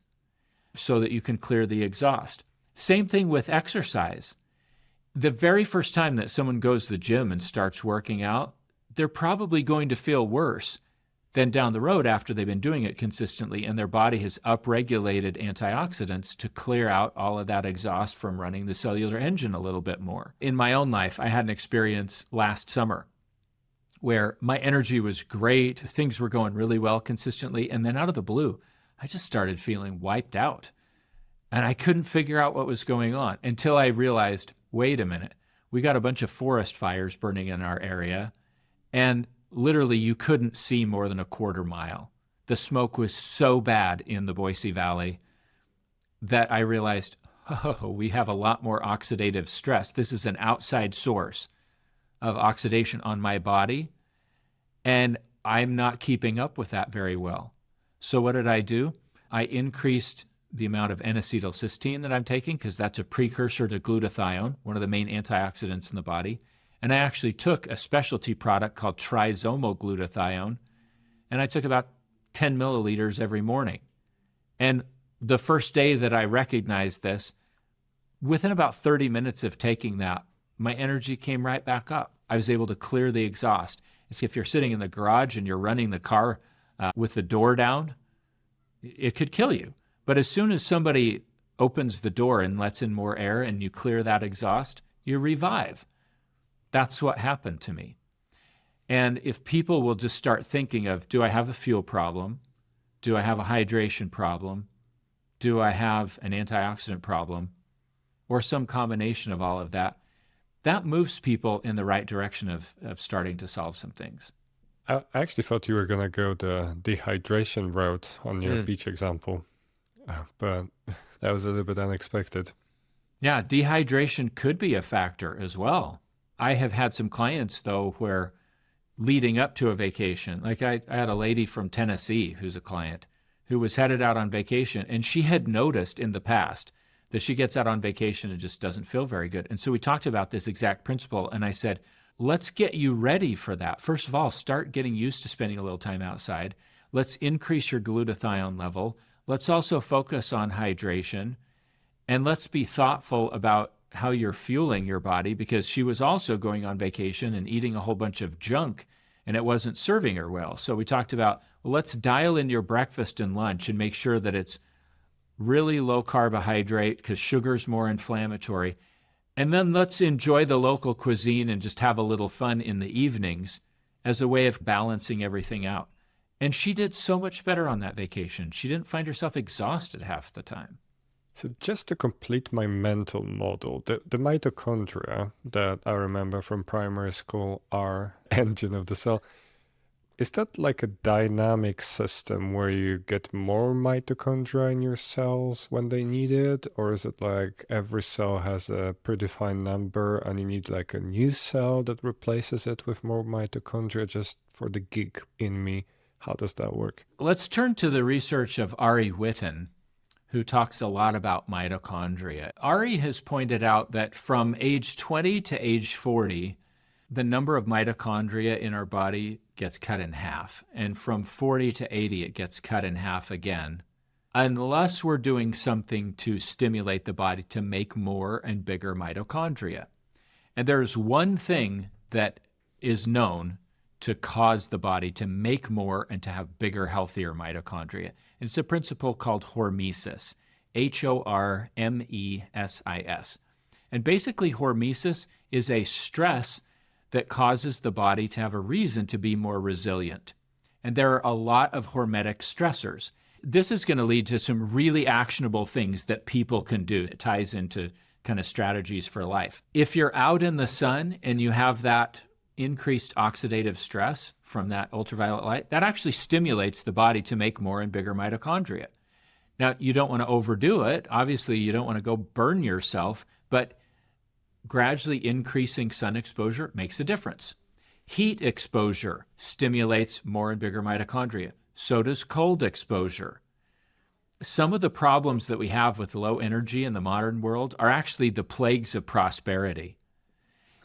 so that you can clear the exhaust. Same thing with exercise. The very first time that someone goes to the gym and starts working out, they're probably going to feel worse than down the road after they've been doing it consistently and their body has upregulated antioxidants to clear out all of that exhaust from running the cellular engine a little bit more. In my own life, I had an experience last summer where my energy was great, things were going really well consistently, and then out of the blue, I just started feeling wiped out. And I couldn't figure out what was going on until I realized, wait a minute, we got a bunch of forest fires burning in our area, and literally you couldn't see more than a quarter mile. The smoke was so bad in the Boise Valley that I realized, oh, we have a lot more oxidative stress. This is an outside source of oxidation on my body, and I'm not keeping up with that very well. So what did I do? I increased the amount of N-acetylcysteine that I'm taking, because that's a precursor to glutathione, one of the main antioxidants in the body. And I actually took a specialty product called trisomal glutathione, and I took about 10 milliliters every morning. And the first day that I recognized this, within about 30 minutes of taking that, my energy came right back up. I was able to clear the exhaust. It's if you're sitting in the garage and you're running the car with the door down, it could kill you. But as soon as somebody opens the door and lets in more air and you clear that exhaust, you revive. That's what happened to me. And if people will just start thinking of, do I have a fuel problem? Do I have a hydration problem? Do I have an antioxidant problem? Or some combination of all of that, that moves people in the right direction of starting to solve some things. I actually thought you were going to go the dehydration route on your beach example, but that was a little bit unexpected. Yeah, dehydration could be a factor as well. I have had some clients, though, where leading up to a vacation, like I had a lady from Tennessee who's a client who was headed out on vacation, and she had noticed in the past that she gets out on vacation and just doesn't feel very good. And so we talked about this exact principle, and I said, let's get you ready for that. First of all, start getting used to spending a little time outside. Let's increase your glutathione level. Let's also focus on hydration, and let's be thoughtful about how you're fueling your body, because she was also going on vacation and eating a whole bunch of junk, and it wasn't serving her well. So we talked about, well, let's dial in your breakfast and lunch and make sure that it's really low carbohydrate because sugar's more inflammatory. And then let's enjoy the local cuisine and just have a little fun in the evenings as a way of balancing everything out. And she did so much better on that vacation. She didn't find herself exhausted half the time. So just to complete my mental model, the mitochondria that I remember from primary school are engine of the cell. Is that like a dynamic system where you get more mitochondria in your cells when they need it? Or is it like every cell has a predefined number and you need like a new cell that replaces it with more mitochondria? Just for the geek in me, how does that work? Let's turn to the research of Ari Whitten, who talks a lot about mitochondria. Ari has pointed out that from age 20 to age 40, the number of mitochondria in our body gets cut in half. And from 40 to 80, it gets cut in half again, unless we're doing something to stimulate the body to make more and bigger mitochondria. And there's one thing that is known to cause the body to make more and to have bigger, healthier mitochondria. It's a principle called hormesis, Hormesis. And basically, hormesis is a stress that causes the body to have a reason to be more resilient. And there are a lot of hormetic stressors. This is going to lead to some really actionable things that people can do. It ties into kind of strategies for life. If you're out in the sun and you have that increased oxidative stress from that ultraviolet light, that actually stimulates the body to make more and bigger mitochondria. Now, you don't want to overdo it. Obviously, you don't want to go burn yourself, but gradually increasing sun exposure makes a difference. Heat exposure stimulates more and bigger mitochondria. So does cold exposure. Some of the problems that we have with low energy in the modern world are actually the plagues of prosperity.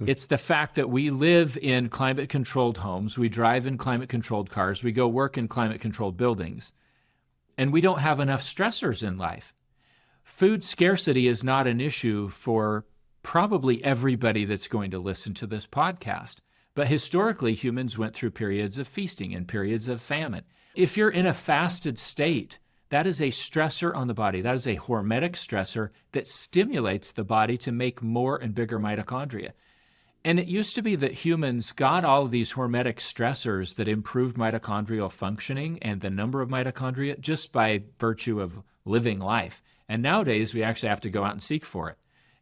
It's the fact that we live in climate-controlled homes, we drive in climate-controlled cars, we go work in climate-controlled buildings, and we don't have enough stressors in life. Food scarcity is not an issue for probably everybody that's going to listen to this podcast. But historically, humans went through periods of feasting and periods of famine. If you're in a fasted state, that is a stressor on the body. That is a hormetic stressor that stimulates the body to make more and bigger mitochondria. And it used to be that humans got all of these hormetic stressors that improved mitochondrial functioning and the number of mitochondria just by virtue of living life. And nowadays, we actually have to go out and seek for it.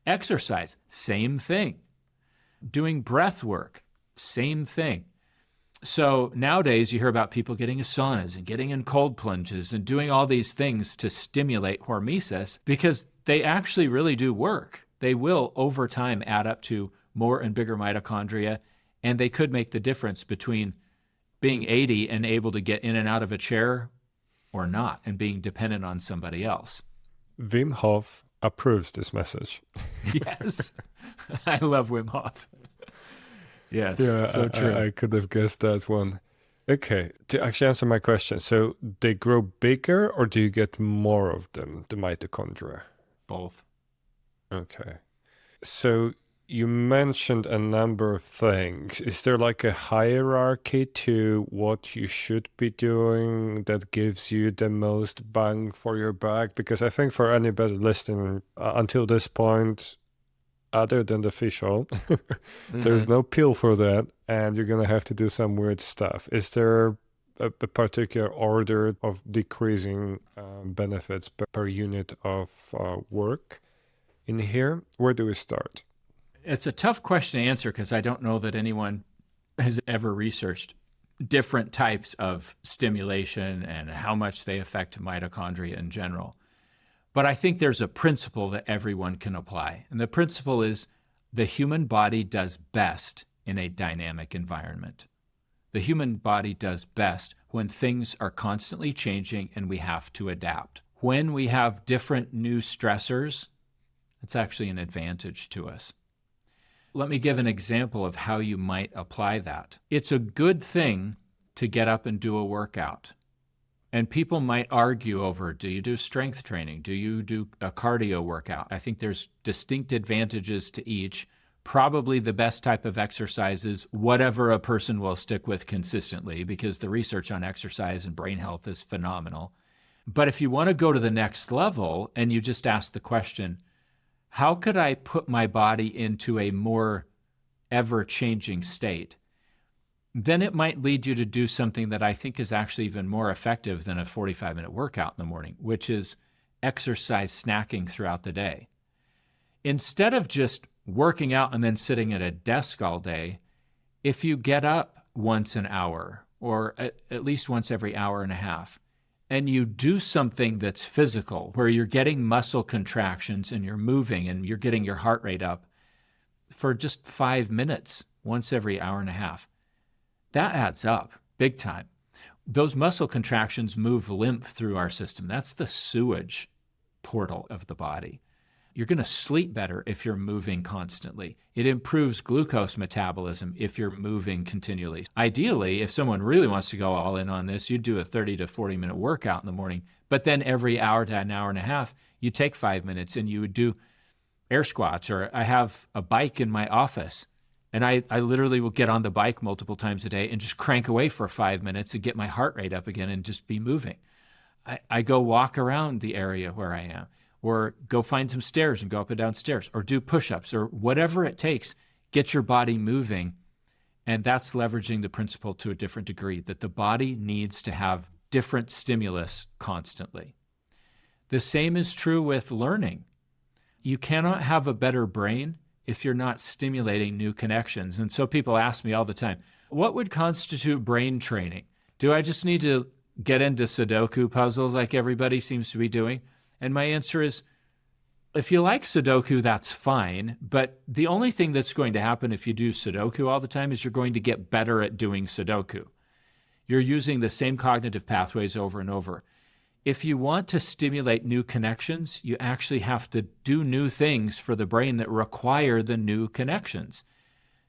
Exercise, same thing. Doing breath work, same thing. So nowadays, you hear about people getting in saunas and getting in cold plunges and doing all these things to stimulate hormesis because they actually really do work. They will, over time, add up to more and bigger mitochondria, and they could make the difference between being 80 and able to get in and out of a chair or not, and being dependent on somebody else. Wim Hof approves this message. Yes. I love Wim Hof. Yes, Yeah, so true. I could have guessed that one. Okay, to actually answer my question, so they grow bigger or do you get more of them, the mitochondria? Both. Okay. So You mentioned a number of things. Is there like a hierarchy to what you should be doing that gives you the most bang for your buck? Because I think for anybody listening until this point, other than the fish oil, there's no pill for that, and you're going to have to do some weird stuff. Is there a particular order of decreasing benefits per unit of work in here? Where do we start? It's a tough question to answer because I don't know that anyone has ever researched different types of stimulation and how much they affect mitochondria in general. But I think there's a principle that everyone can apply. And the principle is the human body does best in a dynamic environment. The human body does best when things are constantly changing and we have to adapt. When we have different new stressors, it's actually an advantage to us. Let me give an example of how you might apply that. It's a good thing to get up and do a workout. And people might argue over, do you do strength training? Do you do a cardio workout? I think there's distinct advantages to each. Probably the best type of exercise is whatever a person will stick with consistently, because the research on exercise and brain health is phenomenal. But if you want to go to the next level and you just ask the question, how could I put my body into a more ever-changing state? Then it might lead you to do something that I think is actually even more effective than a 45-minute workout in the morning, which is exercise snacking throughout the day. Instead of just working out and then sitting at a desk all day, if you get up once an hour or at least once every hour and a half, and you do something that's physical, where you're getting muscle contractions and you're moving and you're getting your heart rate up for just 5 minutes once every hour and a half, that adds up big time. Those muscle contractions move lymph through our system. That's the sewage portal of the body. You're going to sleep better if you're moving constantly. It improves glucose metabolism if you're moving continually. Ideally, if someone really wants to go all in on this, you'd do a 30 to 40-minute workout in the morning, but then every hour to an hour and a half, you take 5 minutes and you would do air squats. Or I have a bike in my office, and I literally will get on the bike multiple times a day and just crank away for 5 minutes and get my heart rate up again and just be moving. I go walk around the area where I am, or go find some stairs and go up and down stairs, or do push-ups, or whatever it takes, get your body moving. And that's leveraging the principle to a different degree, that the body needs to have different stimulus constantly. The same is true with learning. You cannot have a better brain if you're not stimulating new connections. And so people ask me all the time, what would constitute brain training? Do I just need to get into Sudoku puzzles like everybody seems to be doing? And my answer is, if you like Sudoku, that's fine. But the only thing that's going to happen if you do Sudoku all the time is you're going to get better at doing Sudoku. You're using the same cognitive pathways over and over. If you want to stimulate new connections, you actually have to do new things for the brain that require the new connections.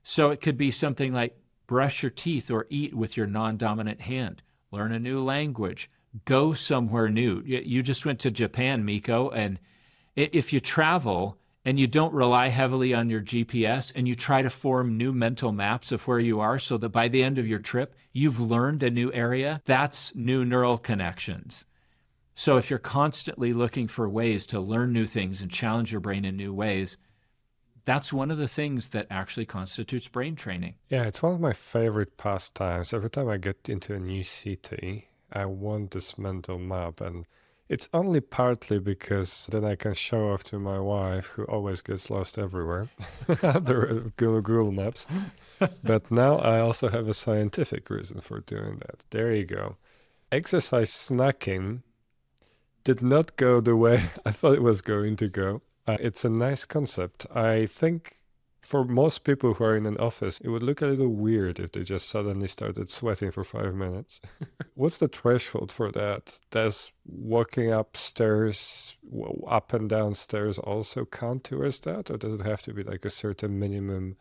So it could be something like brush your teeth or eat with your non-dominant hand, learn a new language, go somewhere new. You just went to Japan, Miko, and if you travel and you don't rely heavily on your GPS and you try to form new mental maps of where you are so that by the end of your trip, you've learned a new area, that's new neural connections. So if you're constantly looking for ways to learn new things and challenge your brain in new ways, that's one of the things that actually constitutes brain training. Yeah, it's one of my favorite pastimes. Every time I get into a new city, I want this mental map, and it's only partly because then I can show off to my wife, who always gets lost everywhere, the Google Maps. But now I also have a scientific reason for doing that. There you go. Exercise snacking did not go the way I thought it was going to go. It's a nice concept. I think for most people who are in an office, it would look a little weird if they just suddenly started sweating for 5 minutes. What's the threshold for that? Does walking upstairs, up and down stairs also count towards that? Or does it have to be like a certain minimum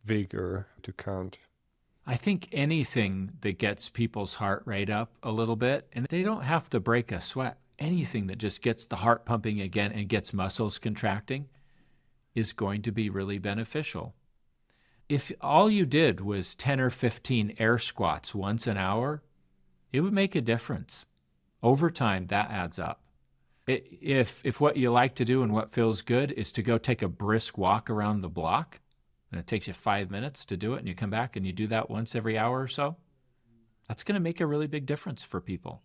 vigor to count? I think anything that gets people's heart rate up a little bit, and they don't have to break a sweat, anything that just gets the heart pumping again and gets muscles contracting, is going to be really beneficial. If all you did was 10 or 15 air squats once an hour, it would make a difference. Over time, that adds up. If what you like to do and what feels good is to go take a brisk walk around the block, and it takes you 5 minutes to do it, and you come back and you do that once every hour or so, that's going to make a really big difference for people.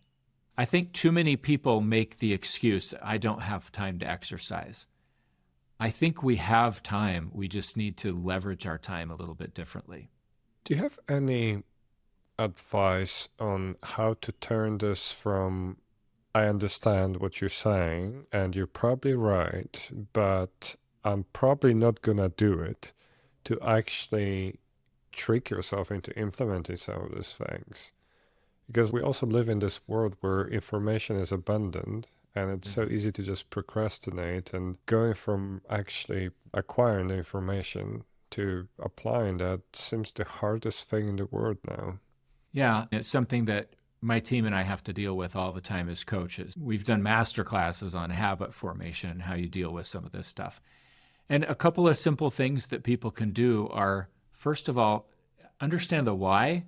I think too many people make the excuse, I don't have time to exercise. I think we have time. We just need to leverage our time a little bit differently. Do you have any advice on how to turn this from, I understand what you're saying, and you're probably right, but I'm probably not going to do it, to actually trick yourself into implementing some of these things? Because we also live in this world where information is abundant, and it's so easy to just procrastinate, and going from actually acquiring the information to applying that seems the hardest thing in the world now. Yeah, it's something that my team and I have to deal with all the time as coaches. We've done master classes on habit formation and how you deal with some of this stuff. And a couple of simple things that people can do are, first of all, understand the why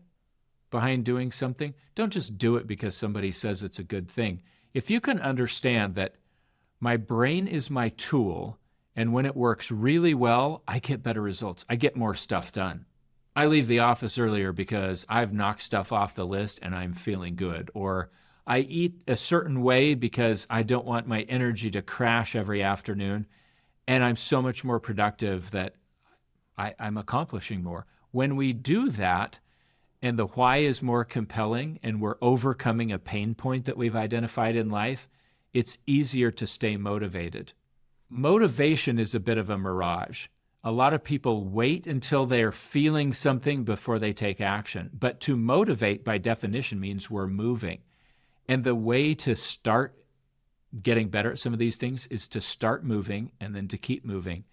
behind doing something. Don't just do it because somebody says it's a good thing. If you can understand that my brain is my tool, and when it works really well, I get better results. I get more stuff done. I leave the office earlier because I've knocked stuff off the list and I'm feeling good. Or I eat a certain way because I don't want my energy to crash every afternoon, and I'm so much more productive that I'm accomplishing more. When we do that, and the why is more compelling, and we're overcoming a pain point that we've identified in life, it's easier to stay motivated. Motivation is a bit of a mirage. A lot of people wait until they're feeling something before they take action. But to motivate, by definition, means we're moving. And the way to start getting better at some of these things is to start moving and then to keep moving.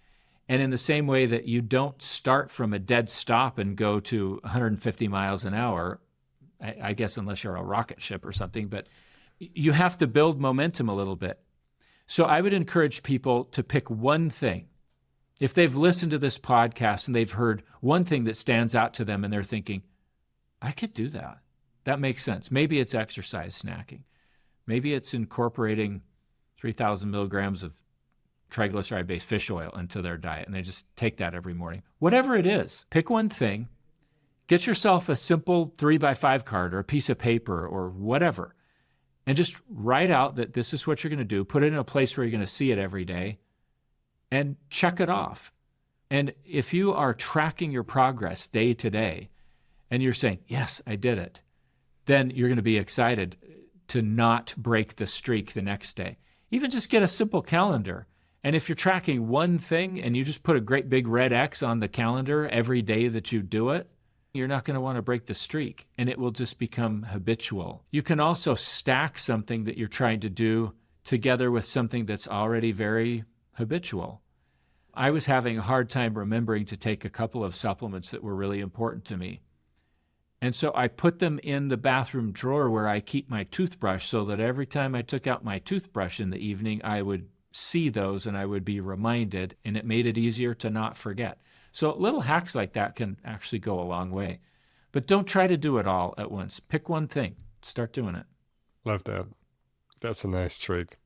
And in the same way that you don't start from a dead stop and go to 150 miles an hour, I guess unless you're a rocket ship or something, but you have to build momentum a little bit. So I would encourage people to pick one thing. If they've listened to this podcast and they've heard one thing that stands out to them and they're thinking, I could do that. That makes sense. Maybe it's exercise snacking. Maybe it's incorporating 3,000 milligrams of triglyceride-based fish oil into their diet, and they just take that every morning. Whatever it is, pick one thing, get yourself a simple 3x5 card or a piece of paper or whatever, and just write out that this is what you're going to do, put it in a place where you're going to see it every day, and check it off. And if you are tracking your progress day to day, and you're saying, yes, I did it, then you're going to be excited to not break the streak the next day. Even just get a simple calendar. And if you're tracking one thing and you just put a great big red X on the calendar every day that you do it, you're not going to want to break the streak, and it will just become habitual. You can also stack something that you're trying to do together with something that's already very habitual. I was having a hard time remembering to take a couple of supplements that were really important to me. And so I put them in the bathroom drawer where I keep my toothbrush, so that every time I took out my toothbrush in the evening, I would see those and I would be reminded, and it made it easier to not forget. So little hacks like that can actually go a long way. But don't try to do it all at once. Pick one thing. Start doing it. Love that. That's a nice trick.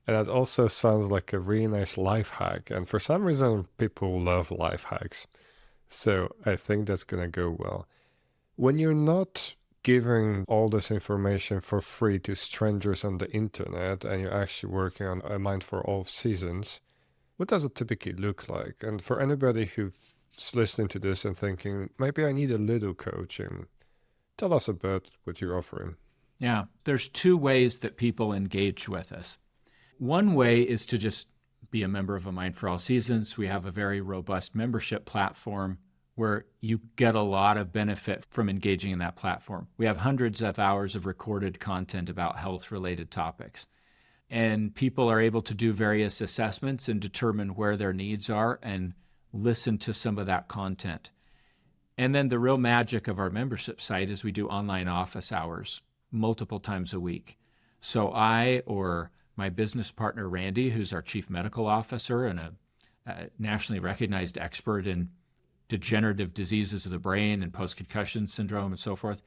And that also sounds like a really nice life hack. And for some reason, people love life hacks. So I think that's going to go well. When you're not giving all this information for free to strangers on the internet, and you're actually working on a mind for all seasons, what does it typically look like? And for anybody who's listening to this and thinking, maybe I need a little coaching, tell us about what you're offering. Yeah, there's two ways that people engage with us. One way is to just be a member of A Mind for All Seasons. We have a very robust membership platform where you get a lot of benefit from engaging in that platform. We have hundreds of hours of recorded content about health-related topics. And people are able to do various assessments and determine where their needs are and listen to some of that content. And then the real magic of our membership site is we do online office hours multiple times a week. So I or my business partner, Randy, who's our chief medical officer and a nationally recognized expert in degenerative diseases of the brain and post-concussion syndrome and so forth.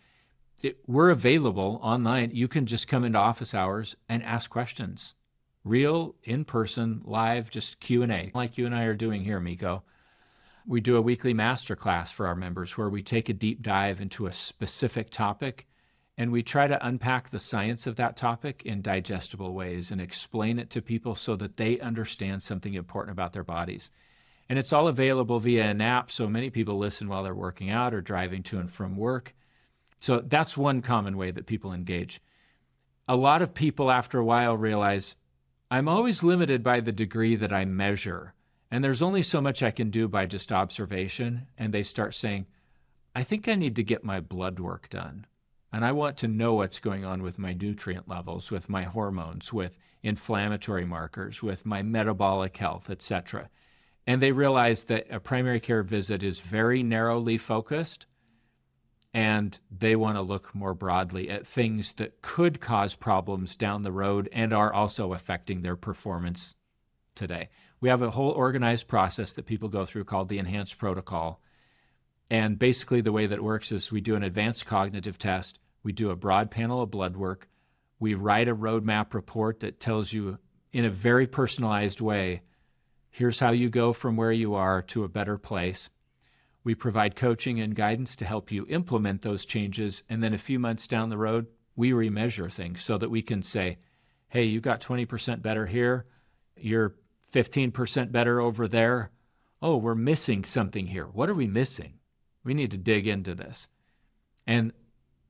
We're available online. You can just come into office hours and ask questions. Real, in-person, live, just Q&A, like you and I are doing here, Miko. We do a weekly masterclass for our members where we take a deep dive into a specific topic, and we try to unpack the science of that topic in digestible ways and explain it to people so that they understand something important about their bodies. And it's all available via an app, so many people listen while they're working out or driving to and from work. So that's one common way that people engage. A lot of people after a while realize, I'm always limited by the degree that I measure, and there's only so much I can do by just observation, and they start saying, I think I need to get my blood work done, and I want to know what's going on with my nutrient levels, with my hormones, with inflammatory markers, with my metabolic health, etc. And they realize that a primary care visit is very narrowly focused, and they want to look more broadly at things that could cause problems down the road and are also affecting their performance today. We have a whole organized process that people go through called the Enhanced Protocol. And basically the way that it works is we do an advanced cognitive test, we do a broad panel of blood work, we write a roadmap report that tells you in a very personalized way, here's how you go from where you are to a better place. We provide coaching and guidance to help you implement those changes. And then a few months down the road, we remeasure things so that we can say, hey, you got 20% better here. You're 15% better over there. Oh, we're missing something here. What are we missing? We need to dig into this. And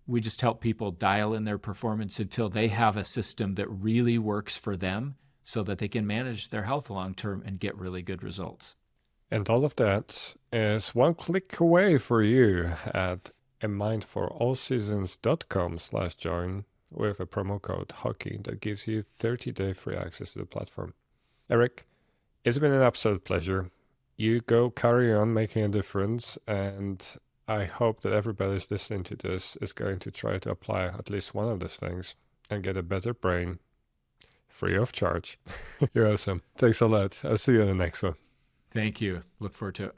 we just help people dial in their performance until they have a system that really works for them so that they can manage their health long term and get really good results. And all of that is one click away for you at amindforallseasons.com/join with a promo code HOCKEY that gives you 30-day free access to the platform. Eric, it's been an absolute pleasure. You go carry on making a difference, and I hope that everybody's listening to this is going to try to apply at least one of those things and get a better brain free of charge. You're awesome. Thanks a lot. I'll see you in the next one. Thank you. Look forward to it.